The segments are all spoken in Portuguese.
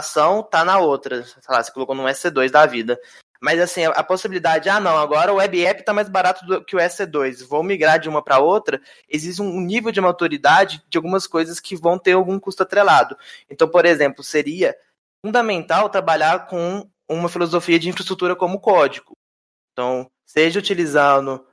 ação tá na outra, sei lá, você colocou no EC2 da vida. Mas assim, a possibilidade, não, agora o web app tá mais barato do que o EC2, vou migrar de uma para outra, existe um nível de maturidade de algumas coisas que vão ter algum custo atrelado. Então, por exemplo, seria fundamental trabalhar com uma filosofia de infraestrutura como código. Então, seja utilizando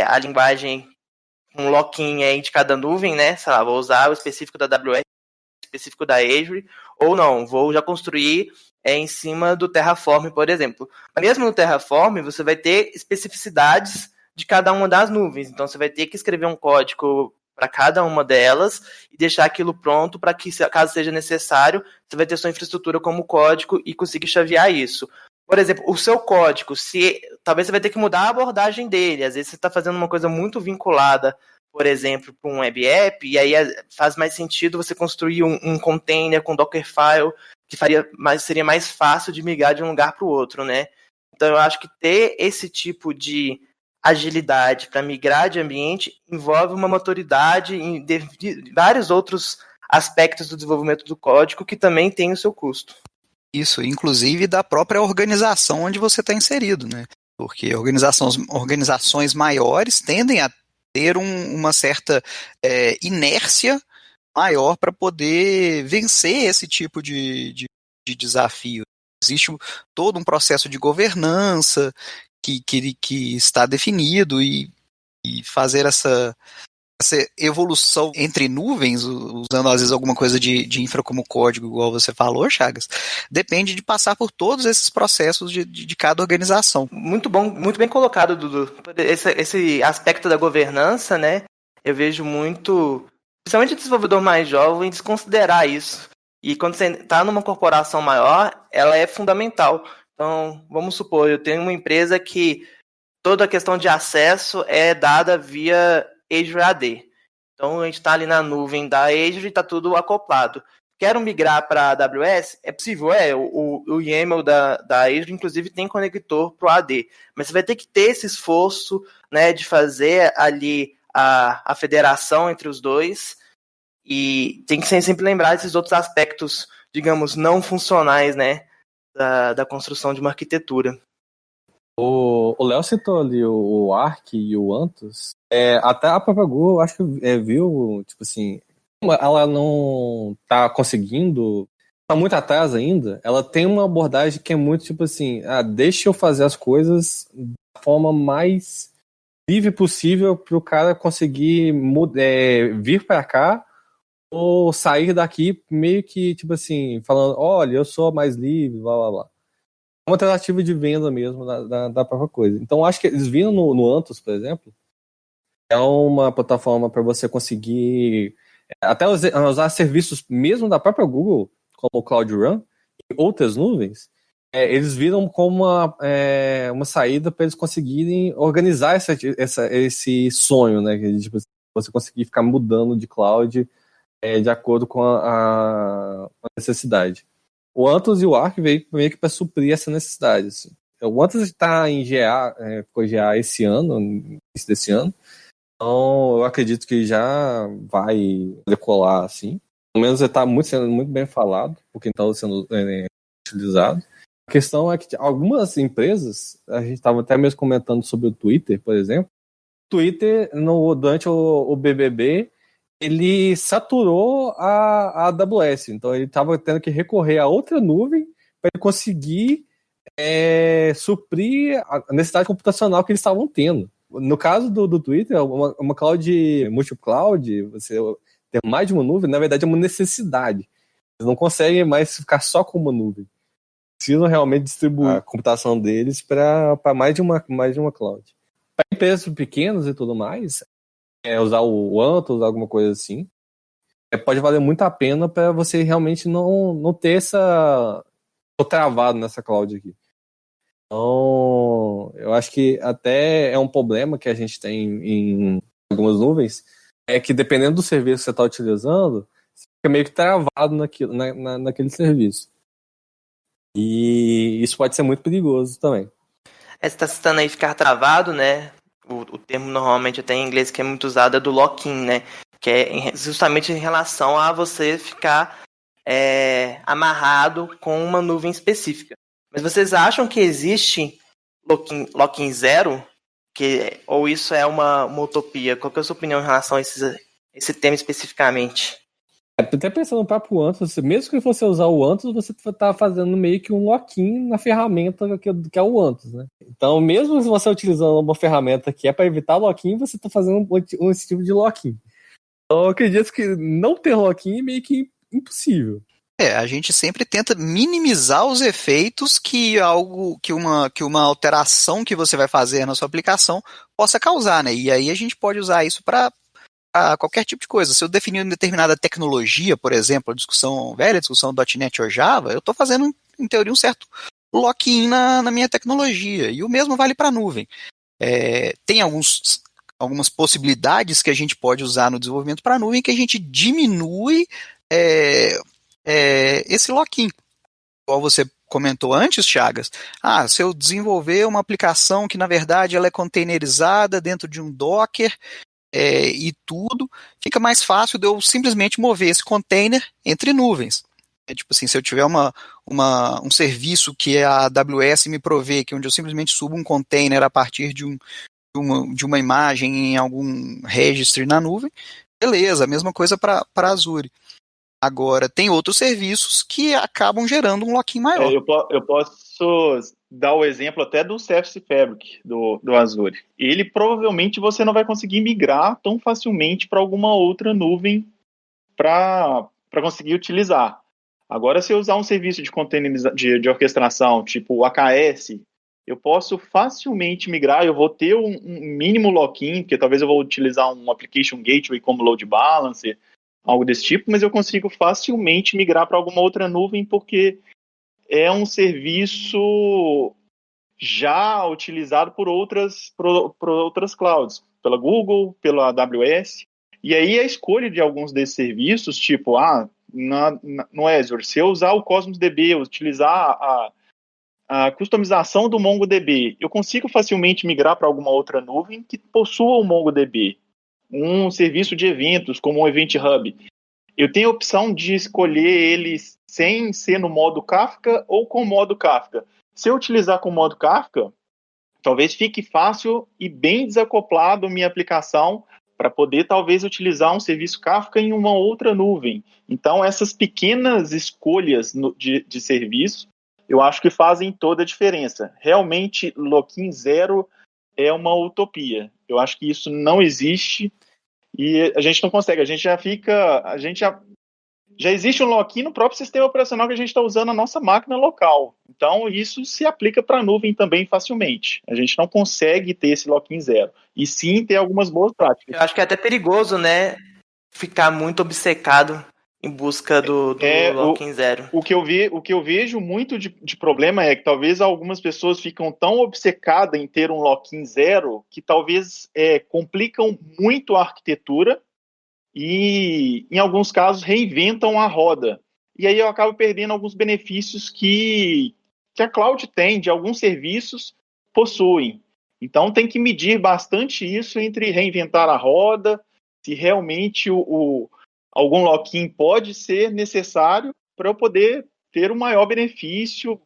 a linguagem um lock-in aí de cada nuvem, né? Sei lá, vou usar o específico da AWS, o específico da Azure, ou não, vou já construir em cima do Terraform, por exemplo. Mas mesmo no Terraform, você vai ter especificidades de cada uma das nuvens. Então, você vai ter que escrever um código para cada uma delas e deixar aquilo pronto para que, caso seja necessário, você vai ter sua infraestrutura como código e conseguir chavear isso. Por exemplo, o seu código, talvez você vai ter que mudar a abordagem dele. Às vezes você está fazendo uma coisa muito vinculada, por exemplo, para um web app, e aí faz mais sentido você construir um container com Dockerfile, que seria mais fácil de migrar de um lugar para o outro, né? Então eu acho que ter esse tipo de agilidade para migrar de ambiente envolve uma maturidade em vários outros aspectos do desenvolvimento do código que também tem o seu custo. Isso, inclusive da própria organização onde você está inserido, né? Porque organizações maiores tendem a ter uma certa inércia maior para poder vencer esse tipo de desafio. Existe todo um processo de governança que está definido e fazer essa evolução entre nuvens, usando às vezes alguma coisa de infra como código, igual você falou, Chagas, depende de passar por todos esses processos de cada organização. Muito bom, muito bem colocado, Dudu. Esse aspecto da governança, né? Eu vejo muito, principalmente o desenvolvedor mais jovem, desconsiderar isso. E quando você está numa corporação maior, ela é fundamental. Então, vamos supor, eu tenho uma empresa que toda a questão de acesso é dada via Azure AD. Então, a gente está ali na nuvem da Azure e está tudo acoplado. Quero migrar para a AWS? É possível, o YAML da Azure, inclusive, tem conector para o AD. Mas você vai ter que ter esse esforço, né, de fazer ali a federação entre os dois. E tem que sempre lembrar desses outros aspectos, digamos, não funcionais, né, da construção de uma arquitetura. O Léo citou ali o Arc e o Anthos. Até a própria Google, acho que viu, tipo assim, ela não tá conseguindo, tá muito atrás ainda, ela tem uma abordagem que é muito tipo assim, deixa eu fazer as coisas da forma mais livre possível para o cara conseguir vir para cá ou sair daqui meio que, tipo assim, falando, olha, eu sou mais livre, blá blá blá. É uma tentativa de venda mesmo da própria coisa. Então, acho que eles viram no Anthos, por exemplo, é uma plataforma para você conseguir até usar serviços mesmo da própria Google, como o Cloud Run e outras nuvens. Eles viram como uma saída para eles conseguirem organizar esse sonho, né? Tipo, você conseguir ficar mudando de cloud de acordo com a necessidade. O Anthos e o Arc veio meio que para suprir essa necessidade. Assim. O Anthos está em GA, ficou GA esse ano, no início desse ano. Então, eu acredito que já vai decolar, assim. Pelo menos ele está sendo muito bem falado, por quem está sendo utilizado. A questão é que algumas empresas, a gente estava até mesmo comentando sobre o Twitter, por exemplo. O Twitter, durante o BBB, ele saturou a AWS. Então, ele estava tendo que recorrer a outra nuvem para ele conseguir suprir a necessidade computacional que eles estavam tendo. No caso do Twitter, uma cloud multi-cloud, você ter mais de uma nuvem, na verdade é uma necessidade. Eles não conseguem mais ficar só com uma nuvem. Precisam realmente distribuir a computação deles para mais de uma cloud. Para empresas pequenas e tudo mais, usar o Anthos, alguma coisa assim, pode valer muito a pena para você realmente não ter tô travado nessa cloud aqui. Então, eu acho que até é um problema que a gente tem em algumas nuvens, é que dependendo do serviço que você está utilizando, você fica meio que travado naquele serviço. E isso pode ser muito perigoso também. Você está citando aí ficar travado, né? O termo normalmente até em inglês que é muito usado é do lock-in, né? Que é justamente em relação a você ficar amarrado com uma nuvem específica. Mas vocês acham que existe lock-in zero? Ou isso é uma utopia? Qual que é a sua opinião em relação a esse tema especificamente? Até pensando no próprio Antus, mesmo que você usar o Antus, você está fazendo meio que um lock-in na ferramenta que é o Antus, né? Então, mesmo se você utilizando uma ferramenta que é para evitar lock-in, você está fazendo esse tipo de lock-in. Então, eu acredito que não ter lock-in é meio que impossível. A gente sempre tenta minimizar os efeitos que uma alteração que você vai fazer na sua aplicação possa causar, né? E aí a gente pode usar isso para qualquer tipo de coisa. Se eu definir uma determinada tecnologia, por exemplo, a discussão .NET ou Java, eu estou fazendo, em teoria, um certo lock-in na minha tecnologia. E o mesmo vale para a nuvem. Tem algumas possibilidades que a gente pode usar no desenvolvimento para a nuvem que a gente diminui esse lock-in. Igual você comentou antes, Chagas, se eu desenvolver uma aplicação que na verdade ela é containerizada dentro de um Docker e tudo, fica mais fácil de eu simplesmente mover esse container entre nuvens. Tipo assim, se eu tiver um serviço que a AWS me provê, que onde eu simplesmente subo um container a partir de uma imagem em algum registry na nuvem, beleza, a mesma coisa para Azure. Agora, tem outros serviços que acabam gerando um lock-in maior. Eu posso dar o exemplo até do Service Fabric do Azure. Ele provavelmente você não vai conseguir migrar tão facilmente para alguma outra nuvem para conseguir utilizar. Agora, se eu usar um serviço de orquestração, tipo o AKS, eu posso facilmente migrar, eu vou ter um mínimo lock-in, porque talvez eu vou utilizar um Application Gateway como Load Balancer, algo desse tipo, mas eu consigo facilmente migrar para alguma outra nuvem porque é um serviço já utilizado por outras clouds, pela Google, pela AWS. E aí a escolha de alguns desses serviços, tipo, no Azure, se eu usar o Cosmos DB, utilizar a customização do MongoDB, eu consigo facilmente migrar para alguma outra nuvem que possua o MongoDB. Um serviço de eventos, como um Event Hub. Eu tenho a opção de escolher ele sem ser no modo Kafka ou com o modo Kafka. Se eu utilizar com o modo Kafka, talvez fique fácil e bem desacoplado minha aplicação para poder talvez utilizar um serviço Kafka em uma outra nuvem. Então, essas pequenas escolhas de serviço, eu acho que fazem toda a diferença. Realmente, lock-in zero é uma utopia. Eu acho que isso não existe e a gente não consegue. Já existe um lock-in no próprio sistema operacional que a gente está usando na nossa máquina local. Então, isso se aplica para a nuvem também facilmente. A gente não consegue ter esse lock-in zero. E sim ter algumas boas práticas. Eu acho que é até perigoso, né? Ficar muito obcecado em busca do lock-in zero. O que eu vejo muito de problema é que talvez algumas pessoas ficam tão obcecadas em ter um lock-in zero que talvez complicam muito a arquitetura e, em alguns casos, reinventam a roda. E aí eu acabo perdendo alguns benefícios que a cloud tem, de alguns serviços possuem. Então tem que medir bastante isso entre reinventar a roda, se realmente algum lock-in pode ser necessário para eu poder ter um maior benefício,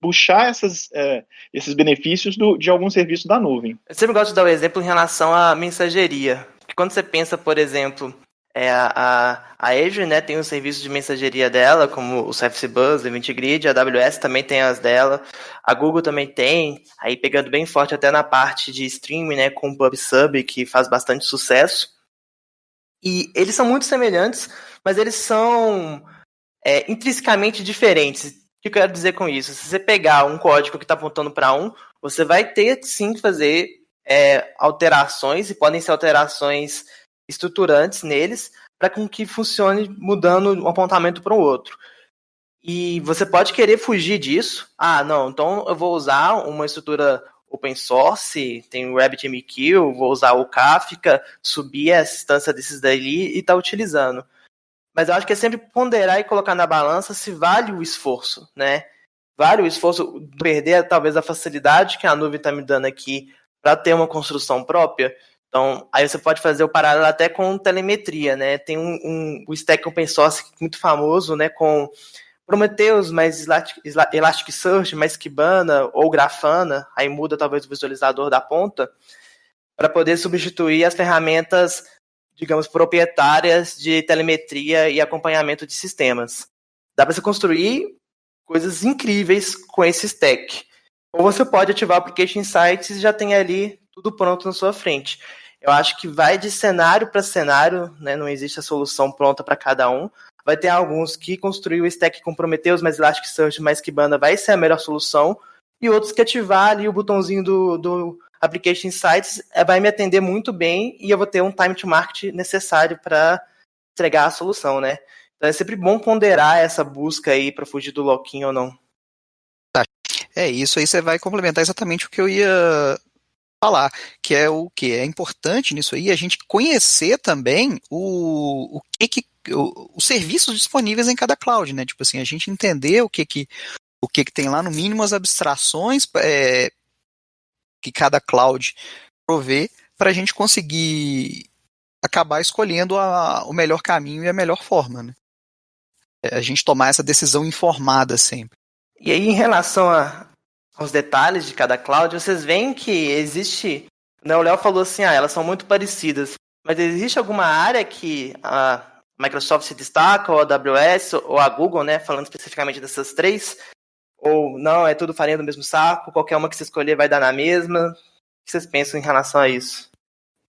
puxar esses benefícios de algum serviço da nuvem. Eu sempre gosto de dar o exemplo em relação à mensageria. Porque quando você pensa, por exemplo, a Azure, né, tem um serviço de mensageria dela, como o Service Bus, o Event Grid, a AWS também tem as dela, a Google também tem, aí pegando bem forte até na parte de streaming, né, com o PubSub, que faz bastante sucesso. E eles são muito semelhantes, mas eles são intrinsecamente diferentes. O que eu quero dizer com isso? Se você pegar um código que está apontando para você vai ter sim que fazer alterações, e podem ser alterações estruturantes neles, para que funcione mudando um apontamento para o outro. E você pode querer fugir disso. Não, então eu vou usar uma estrutura open source, tem o RabbitMQ, vou usar o Kafka, subir a instância desses daí e estar utilizando. Mas eu acho que é sempre ponderar e colocar na balança se vale o esforço, né? Vale o esforço de perder talvez a facilidade que a nuvem está me dando aqui para ter uma construção própria. Então, aí você pode fazer o paralelo até com telemetria, né? Tem o stack open source muito famoso, né? Com Prometheus, mais Elasticsearch, mais Kibana ou Grafana, aí muda talvez o visualizador da ponta, para poder substituir as ferramentas, digamos, proprietárias de telemetria e acompanhamento de sistemas. Dá para você construir coisas incríveis com esse stack. Ou você pode ativar o Application Insights e já tem ali tudo pronto na sua frente. Eu acho que vai de cenário para cenário, né? Não existe a solução pronta para cada um. Vai ter alguns que construir o stack com Prometheus, mais Elasticsearch, mais Kibana vai ser a melhor solução, e outros que ativar ali o botãozinho do Application Insights vai me atender muito bem e eu vou ter um time to market necessário para entregar a solução, né? Então é sempre bom ponderar essa busca aí para fugir do lock-in ou não. Isso aí você vai complementar exatamente o que eu ia falar, que é o que é importante nisso aí, a gente conhecer também os serviços disponíveis em cada cloud, né? Tipo assim, a gente entender o que tem lá, no mínimo as abstrações que cada cloud provê, para a gente conseguir acabar escolhendo o melhor caminho e a melhor forma, né? A gente tomar essa decisão informada sempre. E aí, em relação aos detalhes de cada cloud, vocês veem que existe, né, o Léo falou assim, elas são muito parecidas, mas existe alguma área que a Microsoft se destaca, ou a AWS, ou a Google, né, falando especificamente dessas três, ou não, é tudo farinha do mesmo saco, qualquer uma que você escolher vai dar na mesma? O que vocês pensam em relação a isso?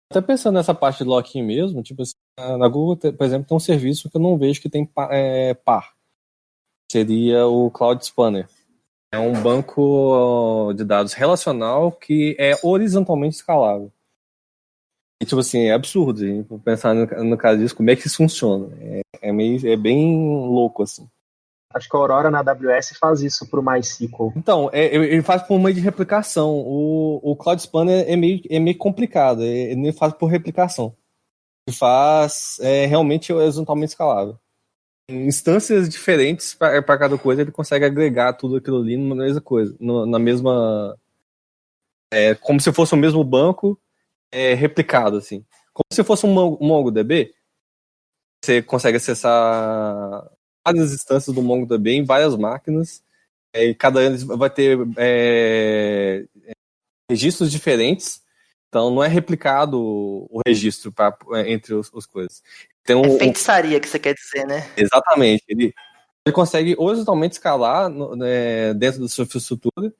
Até pensando nessa parte de lock-in mesmo, tipo assim, na Google, por exemplo, tem um serviço que eu não vejo que tem par. Seria o Cloud Spanner. É um banco de dados relacional que é horizontalmente escalável. E, tipo assim, é absurdo, gente, pensar no caso disso, como é que isso funciona. É bem louco, assim. Acho que a Aurora na AWS faz isso para o MySQL. Então, ele faz por meio de replicação. O Cloud Spanner é meio complicado, ele faz por replicação. Ele faz realmente horizontalmente escalável. Em instâncias diferentes para cada coisa, ele consegue agregar tudo aquilo ali numa mesma coisa, na mesma... como se fosse o mesmo banco replicado, assim. Como se fosse um MongoDB, você consegue acessar várias instâncias do MongoDB em várias máquinas, e cada ano vai ter registros diferentes, então não é replicado o registro entre as coisas. Tem feitiçaria que você quer dizer, né? Exatamente. Ele consegue horizontalmente escalar dentro da sua infraestrutura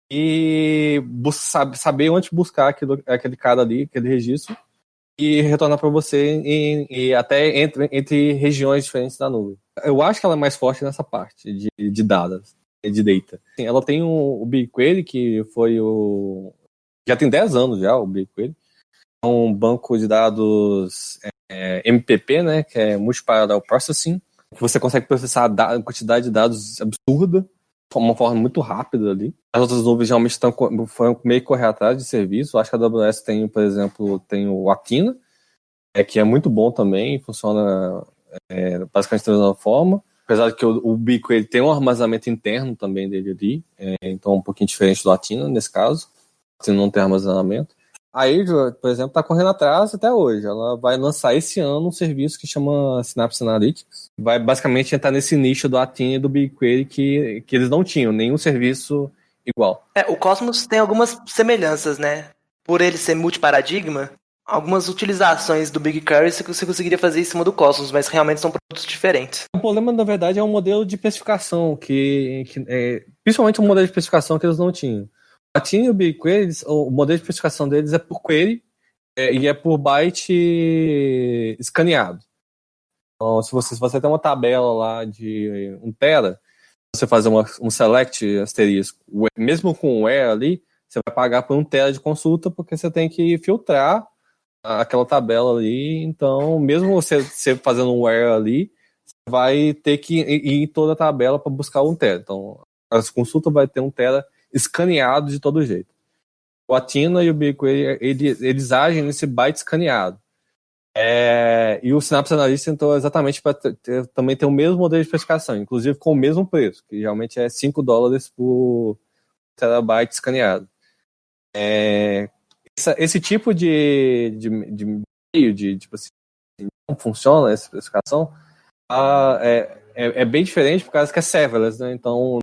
e saber onde buscar aquele cara ali, aquele registro, e retornar para você e até entre regiões diferentes da nuvem. Eu acho que ela é mais forte nessa parte de dados, de data. Ela tem o BigQuery, que foi já tem 10 anos já, o BigQuery. É um banco de dados MPP, né, que é Multi-Parallel Processing, que você consegue processar a quantidade de dados absurda, de uma forma muito rápida ali. As outras nuvens realmente foram meio correr atrás de serviço. Eu acho que a AWS tem, por exemplo, tem o Athena, que é muito bom também, funciona basicamente da mesma forma. Apesar de que o BigQuery tem um armazenamento interno também dele ali, então é um pouquinho diferente do Athena nesse caso, se não tem armazenamento. A Azure, por exemplo, está correndo atrás até hoje. Ela vai lançar esse ano um serviço que chama Synapse Analytics. Vai basicamente entrar nesse nicho do Athena e do BigQuery que eles não tinham, nenhum serviço igual. O Cosmos tem algumas semelhanças, né? Por ele ser multiparadigma, algumas utilizações do BigQuery você conseguiria fazer em cima do Cosmos, mas realmente são produtos diferentes. O problema, na verdade, é um modelo de especificação, principalmente um modelo de especificação que eles não tinham. O Athena e o BigQuery, o modelo de especificação deles é por query e é por byte escaneado. Então, se você tem uma tabela lá de 1 tera, você fazer um select asterisco, mesmo com o where ali, você vai pagar por 1 tera de consulta, porque você tem que filtrar aquela tabela ali. Então, mesmo você fazendo um where ali, você vai ter que ir em toda a tabela para buscar 1 tera. Então, a consulta vai ter 1 tera escaneado de todo jeito. O Athena e o BigQuery, eles agem nesse byte escaneado. E o Synapse Analytics tentou exatamente para também ter o mesmo modelo de especificação, inclusive com o mesmo preço, que realmente é $5 por terabyte escaneado. esse tipo de meio de tipo assim, como funciona essa especificação, é bem diferente por causa que é serverless, né? Então